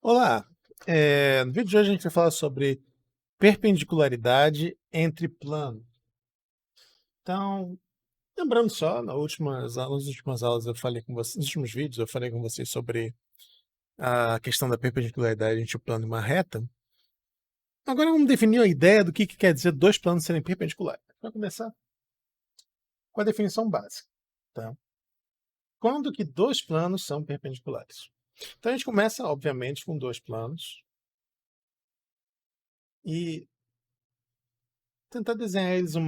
Olá, no vídeo de hoje a gente vai falar sobre perpendicularidade entre planos. Então, lembrando só, nas últimas aulas eu falei com vocês, nos últimos vídeos eu falei com vocês sobre a questão da perpendicularidade entre o plano e uma reta. Agora vamos definir a ideia do que quer dizer dois planos serem perpendiculares. Para começar com a definição básica. Tá? Quando que dois planos são perpendiculares? Então a gente começa, obviamente, com dois planos e tentar desenhar eles o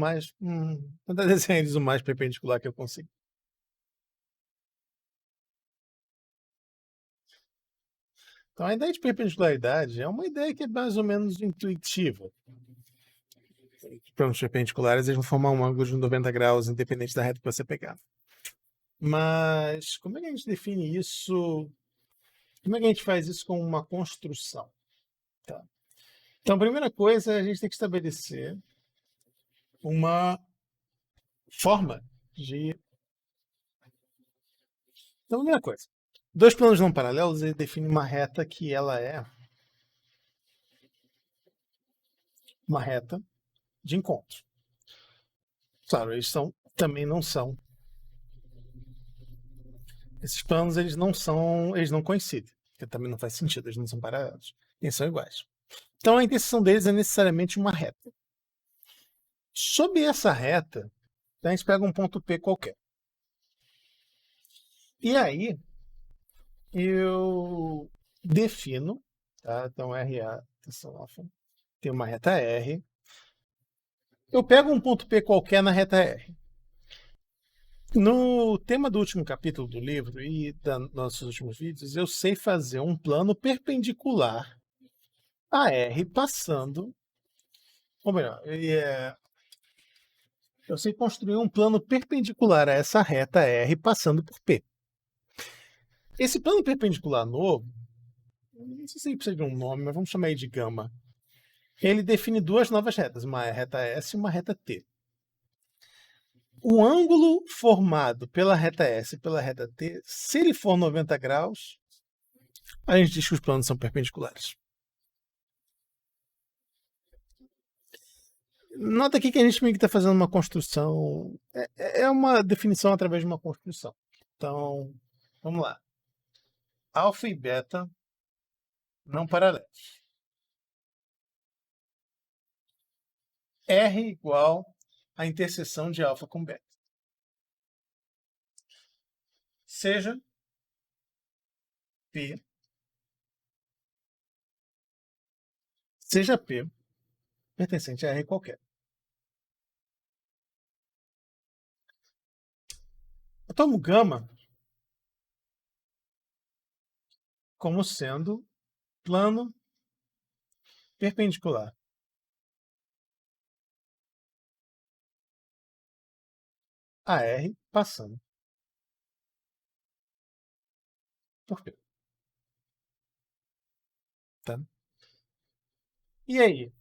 mais perpendicular que eu consigo. Então, a ideia de perpendicularidade é uma ideia que é mais ou menos intuitiva. Os planos perpendiculares eles vão formar um ângulo de 90 graus, independente da reta que você pegar. Mas como é que a gente define isso? Como é que a gente faz isso com uma construção? Tá. Então, a primeira coisa, a gente tem que estabelecer uma forma de. Então, a primeira coisa, dois planos não paralelos, ele define uma reta que ela é uma reta de encontro. Claro, também não são. Esses planos eles não coincidem, porque também não faz sentido, eles não são paralelos, eles são iguais. Então a interseção deles é necessariamente uma reta. Sob essa reta, a gente pega um ponto P qualquer. E aí eu defino, tá? Então RA, interseção alfa, tem uma reta R. Eu pego um ponto P qualquer na reta R. No tema do último capítulo do livro e dos nossos últimos vídeos, eu sei fazer um plano perpendicular a R passando, ou melhor, eu sei construir um plano perpendicular a essa reta R passando por P. Esse plano perpendicular novo, não sei se ele precisa de um nome, mas vamos chamar ele de gama. Ele define duas novas retas, uma reta S e uma reta T. O ângulo formado pela reta S e pela reta T, se ele for 90 graus, a gente diz que os planos são perpendiculares. Nota aqui que a gente meio que está fazendo uma construção. É uma definição através de uma construção. Então, vamos lá. Alfa e beta não paralelos. R igual à interseção de alfa com beta. Seja P, pertencente a R qualquer. Eu tomo gama como sendo plano perpendicular a R passando por P. Tá? E aí?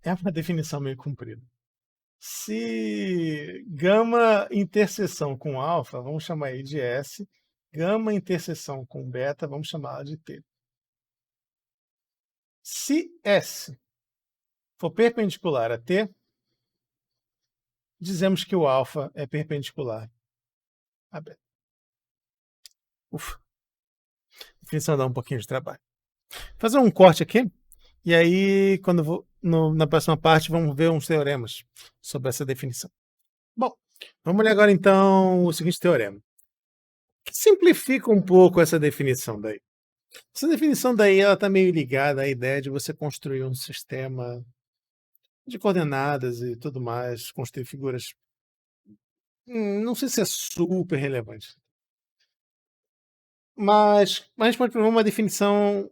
É uma definição meio comprida. Se gama interseção com alfa, vamos chamar ele de S. Gama interseção com beta, vamos chamar de T. Se S for perpendicular a T, dizemos que o alfa é perpendicular a beta. Ufa, a definição dá um pouquinho de trabalho. Vou fazer um corte aqui, e aí, quando na próxima parte, vamos ver uns teoremas sobre essa definição. Bom, vamos ler agora então o seguinte teorema, que simplifica um pouco essa definição daí. Essa definição daí ela está meio ligada à ideia de você construir um sistema de coordenadas e tudo mais, construir figuras. Não sei se é super relevante, mas a gente pode provar uma definição,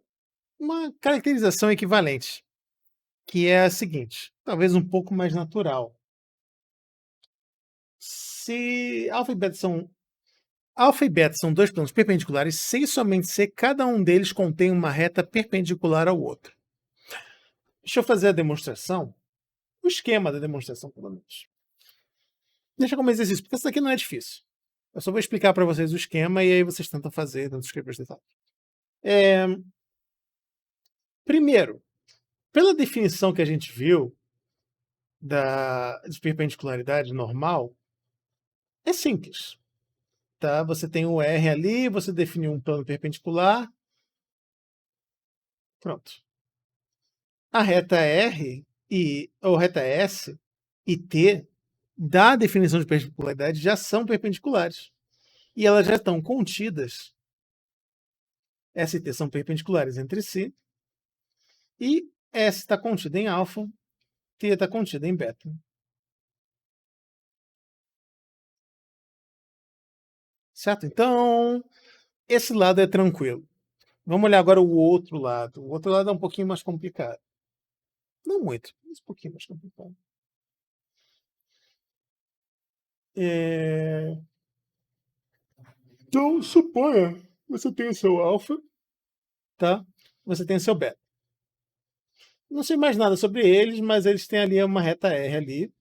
uma caracterização equivalente, que é a seguinte, talvez um pouco mais natural. Se alfa e beta são dois planos perpendiculares, se e somente se cada um deles contém uma reta perpendicular ao outro. Deixa eu fazer a demonstração, o esquema da demonstração, pelo menos. Deixa como exercício, porque isso aqui não é difícil. Eu só vou explicar para vocês o esquema e aí vocês tentam fazer, tentam escrever os detalhes. Primeiro, pela definição que a gente viu de perpendicularidade normal, é simples. Tá? Você tem o R ali, você definiu um plano perpendicular, pronto. A reta R ou reta S e T, da definição de perpendicularidade, já são perpendiculares. E elas já estão contidas. S e T são perpendiculares entre si. E S está contida em alfa, T está contida em beta. Certo? Então, esse lado é tranquilo. Vamos olhar agora o outro lado. O outro lado é um pouquinho mais complicado. Não muito, mas um pouquinho mais complicado. Então, suponha, você tem o seu alfa, tá? Você tem o seu beta. Não sei mais nada sobre eles, mas eles têm ali uma reta R ali.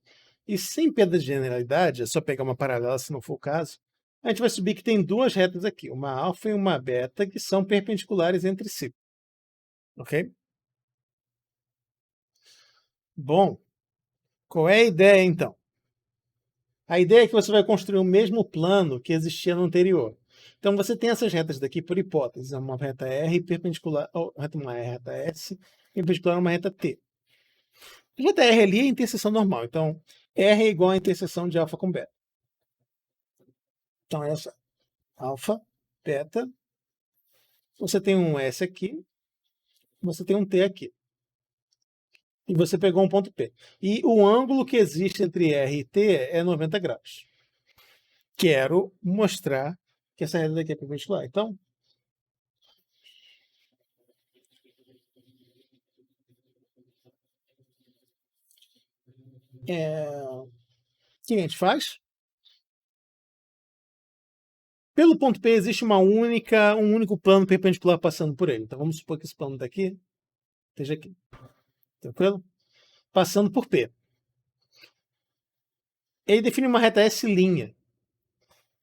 E sem perda de generalidade, é só pegar uma paralela se não for o caso, a gente vai subir que tem duas retas aqui, uma alfa e uma beta, que são perpendiculares entre si. Ok? Bom, qual é a ideia então? A ideia é que você vai construir o mesmo plano que existia no anterior. Então você tem essas retas daqui por hipótese, uma reta R perpendicular, ou uma reta S perpendicular a uma reta T. A reta R ali é a interseção normal, então R é igual à interseção de alfa com beta. Então essa alfa, beta, você tem um S aqui, você tem um T aqui. E você pegou um ponto P. E o ângulo que existe entre R e T é 90 graus. Quero mostrar que essa reta daqui é perpendicular. Então, o que a gente faz? Pelo ponto P existe um único plano perpendicular passando por ele. Então vamos supor que esse plano daqui esteja aqui. Tranquilo? Passando por P. Ele define uma reta S',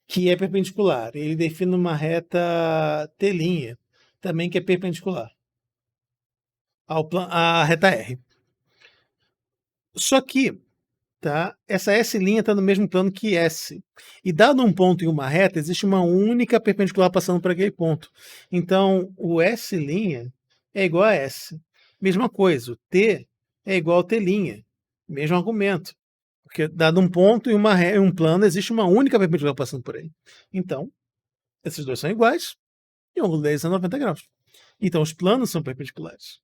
que é perpendicular. Ele define uma reta T', também que é perpendicular à reta R. Só que tá, essa S' está no mesmo plano que S. E dado um ponto em uma reta, existe uma única perpendicular passando por aquele ponto. Então, o S' é igual a S. Mesma coisa, o T é igual ao T'. Mesmo argumento. Porque dado um ponto em um plano, existe uma única perpendicular passando por ele. Então, esses dois são iguais e o ângulo deles é 90 graus. Então, os planos são perpendiculares.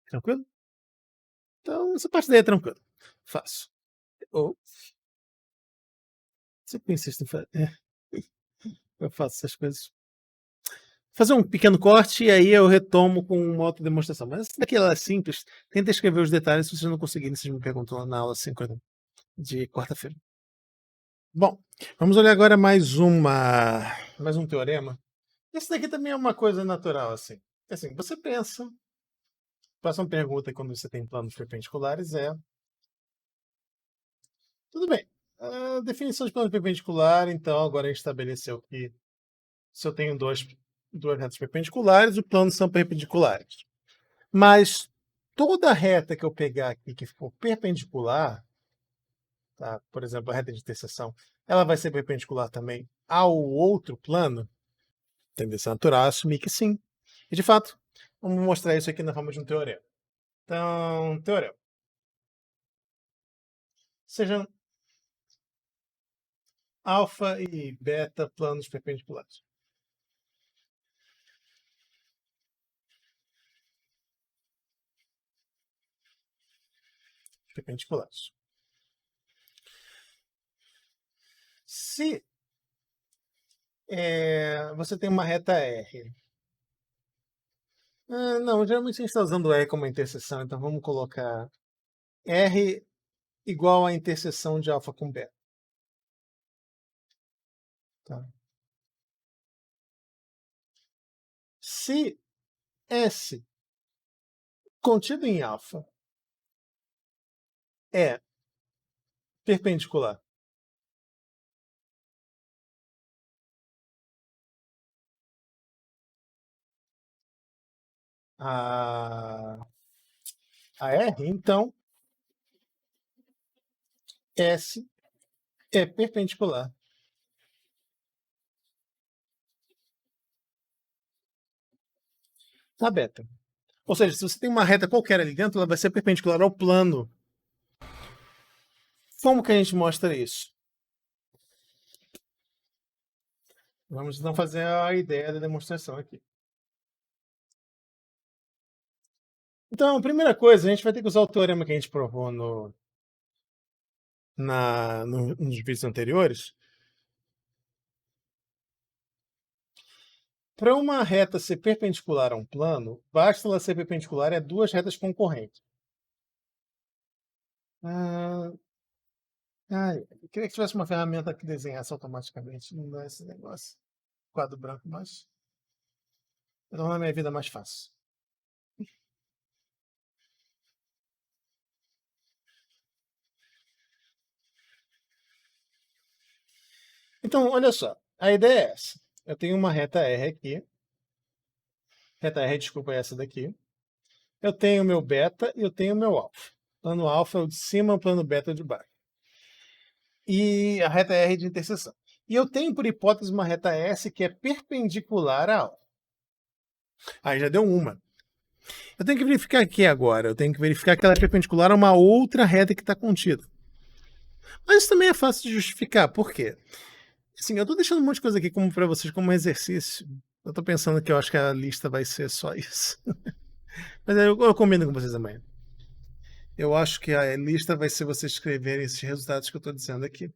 Tranquilo? Então, essa parte daí é tranquila. Fácil. Ou, sempre insisto em fazer. Eu faço essas coisas. Fazer um pequeno corte e aí eu retomo com uma outra demonstração. Mas essa daqui ela é simples. Tenta escrever os detalhes se vocês não conseguirem, vocês me perguntam lá na aula 50 de quarta-feira. Bom, vamos olhar agora mais um teorema. Esse daqui também é uma coisa natural, assim. Assim, você pensa, próxima pergunta quando você tem planos perpendiculares é... Tudo bem, a definição de plano perpendicular, então agora a gente estabeleceu que se eu tenho duas retas perpendiculares, os planos são perpendiculares. Mas toda reta que eu pegar aqui que for perpendicular, tá? Por exemplo, a reta de interseção, ela vai ser perpendicular também ao outro plano? Tendência natural a assumir que sim. E de fato, vamos mostrar isso aqui na forma de um teorema. Então, teorema. Sejam alfa e beta planos perpendiculares. Perpendiculares. Se você tem uma reta R. Não, geralmente a gente está usando R como interseção, então vamos colocar R igual à interseção de alfa com beta. Tá? Se S contido em alfa é perpendicular a, a R, então S é perpendicular a beta. Ou seja, se você tem uma reta qualquer ali dentro, ela vai ser perpendicular ao plano. Como que a gente mostra isso? Vamos então fazer a ideia da demonstração aqui. Então, a primeira coisa, a gente vai ter que usar o teorema que a gente provou nos vídeos anteriores. Para uma reta ser perpendicular a um plano, basta ela ser perpendicular a duas retas concorrentes. Ah, eu queria que tivesse uma ferramenta que desenhasse automaticamente. Não dá esse negócio. Quadro branco, mas torna a minha vida mais fácil. Então, olha só. A ideia é essa. Eu tenho uma reta R aqui. Reta R, desculpa, é essa daqui. Eu tenho o meu beta e eu tenho o meu alfa. Plano alfa é o de cima, o plano beta é o de baixo. E a reta R de interseção. E eu tenho, por hipótese, uma reta S que é perpendicular a alfa. Aí já deu uma. Eu tenho que verificar aqui agora. Eu tenho que verificar que ela é perpendicular a uma outra reta que está contida. Mas isso também é fácil de justificar. Por quê? Assim, eu estou deixando um monte de coisa aqui como para vocês como exercício. Eu estou pensando que eu acho que a lista vai ser só isso. Mas eu combino com vocês amanhã. Eu acho que a lista vai ser vocês escreverem esses resultados que eu estou dizendo aqui.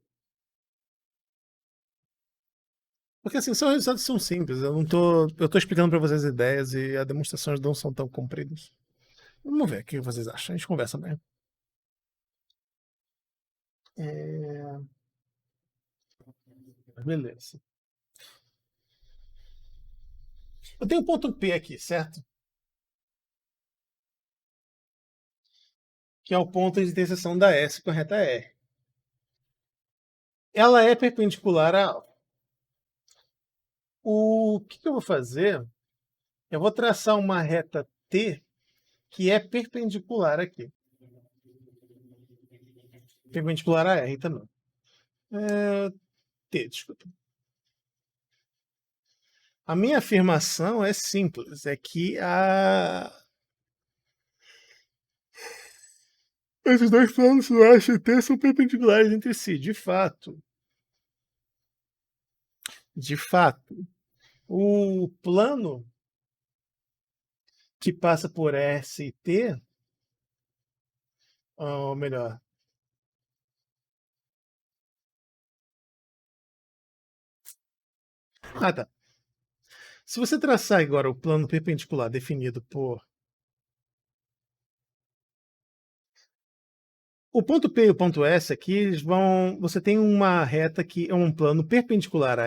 Porque assim, são resultados que são simples. Eu tô explicando para vocês as ideias e as demonstrações não são tão compridas. Vamos ver o que vocês acham. A gente conversa amanhã. É... Beleza. Eu tenho um ponto P aqui, certo? Que é o ponto de interseção da S com a reta R. Ela é perpendicular a. O que eu vou fazer? Eu vou traçar uma reta T que é perpendicular aqui. Perpendicular a R também. T, desculpa. A minha afirmação é simples, é que esses dois planos do AST são perpendiculares entre si, de fato. De fato. O plano que passa por S e T, ou melhor, tá. Se você traçar agora o plano perpendicular definido por o ponto P e o ponto S aqui, eles vão. Você tem uma reta que é um plano perpendicular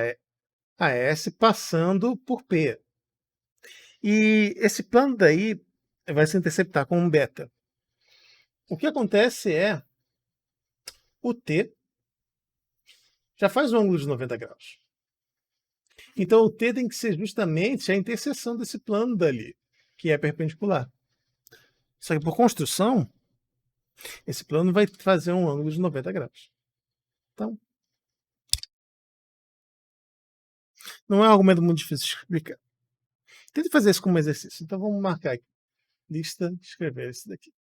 a S passando por P. E esse plano daí vai se interceptar com um beta. O que acontece é o T já faz um ângulo de 90 graus. Então o T tem que ser justamente a interseção desse plano dali, que é perpendicular. Só que por construção, esse plano vai fazer um ângulo de 90 graus. Então, não é um argumento muito difícil de explicar. Tente fazer isso como exercício. Então vamos marcar aqui. Lista, escrever esse daqui.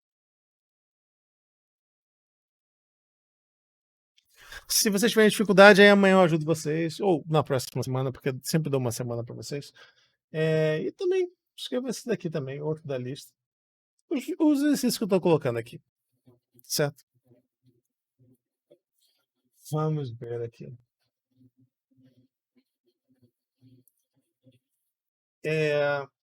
Se vocês tiverem dificuldade, aí amanhã eu ajudo vocês, ou na próxima semana, porque eu sempre dou uma semana para vocês. E também escreva esse daqui também, outro da lista. Os exercícios que eu estou colocando aqui, certo? Vamos ver aqui.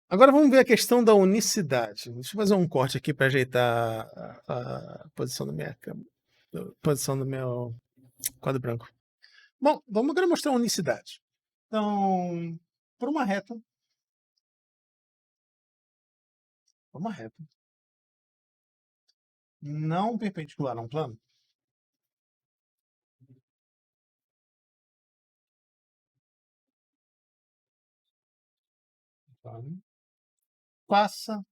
Agora vamos ver a questão da unicidade. Deixa eu fazer um corte aqui para ajeitar a posição da minha câmera, a posição do meu quadro branco. Bom, vamos agora mostrar a unicidade. Então, por uma reta não perpendicular a um plano, passa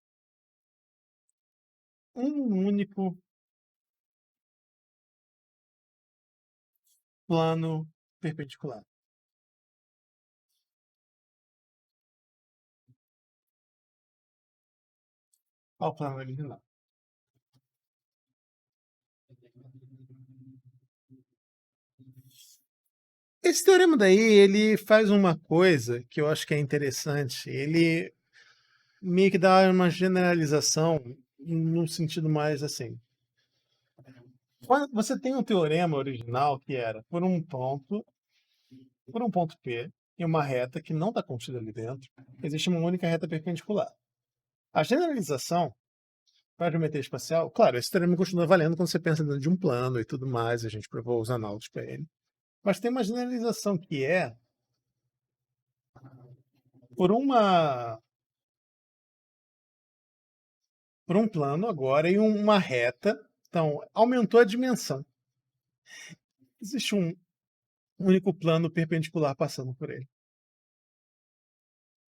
um único plano perpendicular ao plano original. Esse teorema daí, ele faz uma coisa que eu acho que é interessante. Ele meio que dá uma generalização num sentido mais assim. Quando você tem um teorema original que era por um ponto P e uma reta que não está contida ali dentro, existe uma única reta perpendicular. A generalização para a geometria espacial, claro, esse teorema continua valendo quando você pensa dentro de um plano e tudo mais, a gente provou os análises para ele. Mas tem uma generalização que é por uma por um plano agora e uma reta, então aumentou a dimensão. Existe um único plano perpendicular passando por ele,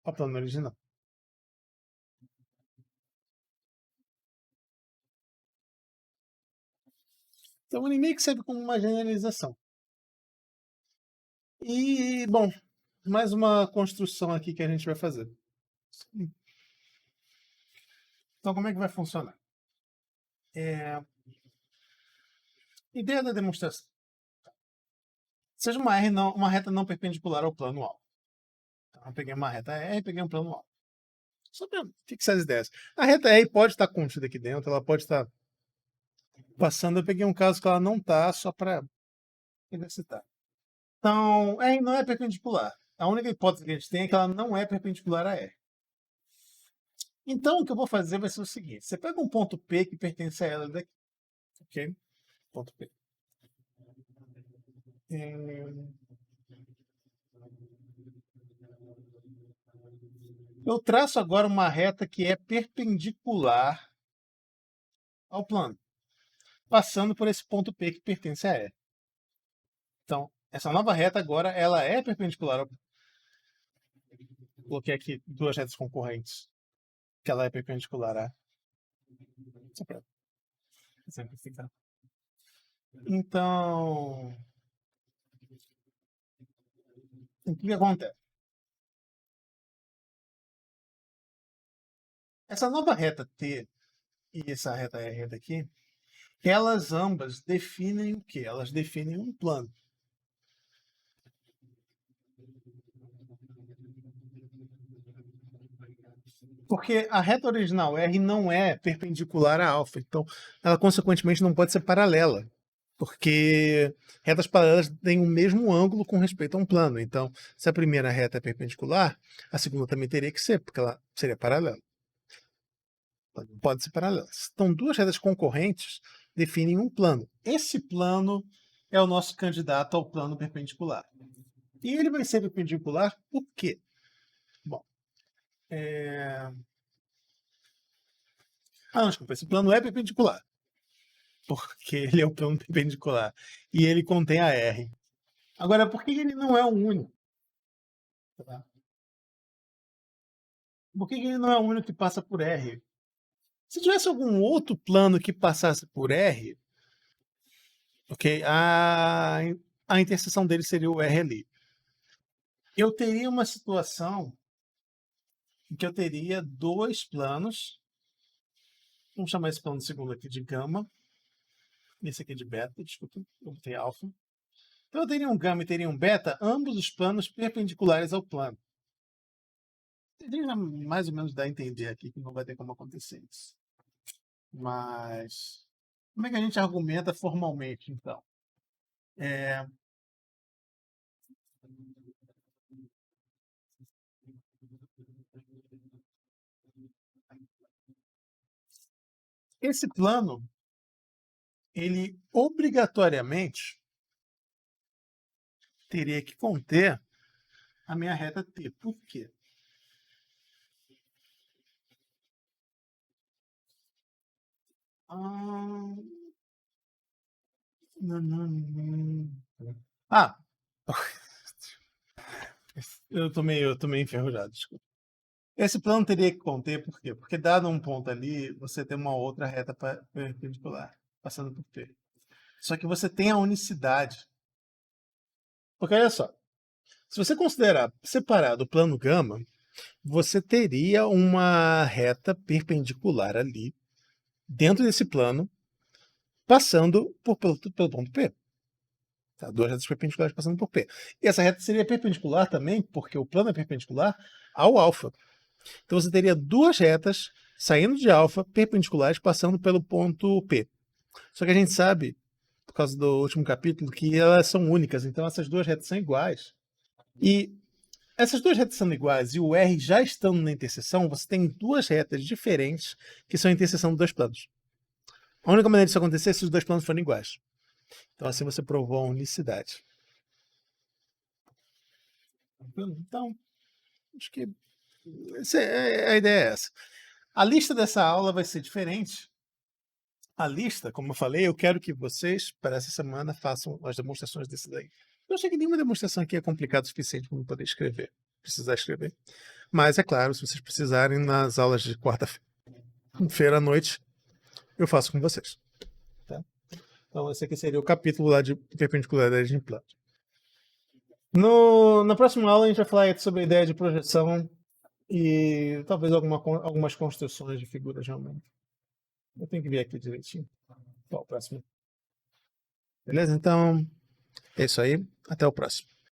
ao plano original. Então ele meio que serve como uma generalização. E, bom, mais uma construção aqui que a gente vai fazer. Então, como é que vai funcionar? Ideia da demonstração. Seja uma reta não perpendicular ao plano alvo. Então, eu peguei uma reta R e peguei um plano alvo. Só para fixar as ideias. A reta R pode estar contida aqui dentro, ela pode estar passando. Eu peguei um caso que ela não está, só para exercitar. Então, R não é perpendicular. A única hipótese que a gente tem é que ela não é perpendicular a R. Então, o que eu vou fazer vai ser o seguinte. Você pega um ponto P que pertence a ela daqui. Ok? Ponto P. Eu traço agora uma reta que é perpendicular ao plano, passando por esse ponto P que pertence a E. Então, essa nova reta agora ela é perpendicular ao... Coloquei aqui duas retas concorrentes, que ela é perpendicular a... Só para exemplificar. Então, o que acontece? Essa nova reta T e essa reta R daqui, elas ambas definem o quê? Elas definem um plano. Porque a reta original R não é perpendicular a alfa, então ela consequentemente não pode ser paralela, porque retas paralelas têm o mesmo ângulo com respeito a um plano. Então, se a primeira reta é perpendicular, a segunda também teria que ser, porque ela seria paralela. Não pode ser paralela. Então, duas retas concorrentes definem um plano. Esse plano é o nosso candidato ao plano perpendicular. E ele vai ser perpendicular por quê? Bom, não, desculpa, esse plano é perpendicular, porque ele é o plano perpendicular e ele contém a R. Agora, por que ele não é o único? Tá? Por que ele não é o único que passa por R? Se tivesse algum outro plano que passasse por R, ok, a interseção dele seria o R ali. Eu teria uma situação em que eu teria dois planos. Vamos chamar esse plano segundo aqui de gama, esse aqui de beta, desculpa, eu botei alfa. Então eu teria um gama e teria um beta, ambos os planos perpendiculares ao plano. Mais ou menos dá a entender aqui que não vai ter como acontecer isso. Mas como é que a gente argumenta formalmente, então? É, esse plano, ele obrigatoriamente teria que conter a minha reta T. Por quê? Ah, ah, eu tô meio enferrujado, desculpa. Esse plano teria que conter, por quê? Porque dado um ponto ali, você tem uma outra reta perpendicular, passando por P. Só que você tem a unicidade. Porque olha só, se você considerar separado o plano gama, você teria uma reta perpendicular ali, dentro desse plano, passando pelo ponto P. Tá? Duas retas perpendiculares passando por P. E essa reta seria perpendicular também, porque o plano é perpendicular ao alfa. Então você teria duas retas saindo de alfa, perpendiculares, passando pelo ponto P. Só que a gente sabe, por causa do último capítulo, que elas são únicas. Então essas duas retas são iguais. E essas duas retas sendo iguais e o R já estando na interseção, você tem duas retas diferentes que são a interseção dos dois planos. A única maneira disso acontecer é se os dois planos forem iguais. Então assim você provou a unicidade. Então, acho que a ideia é essa. A lista dessa aula vai ser diferente. A lista, como eu falei, eu quero que vocês, para essa semana, façam as demonstrações desse daí. Eu achei que nenhuma demonstração aqui é complicada o suficiente para eu poder precisar escrever. Mas, é claro, se vocês precisarem, nas aulas de quarta-feira à noite, eu faço com vocês. Tá? Então, esse aqui seria o capítulo lá de perpendicularidade de implante. Na próxima aula, a gente vai falar sobre a ideia de projeção e talvez algumas construções de figuras realmente. Eu tenho que ver aqui direitinho. Qual o próximo? Beleza? Então, é isso aí. Até o próximo.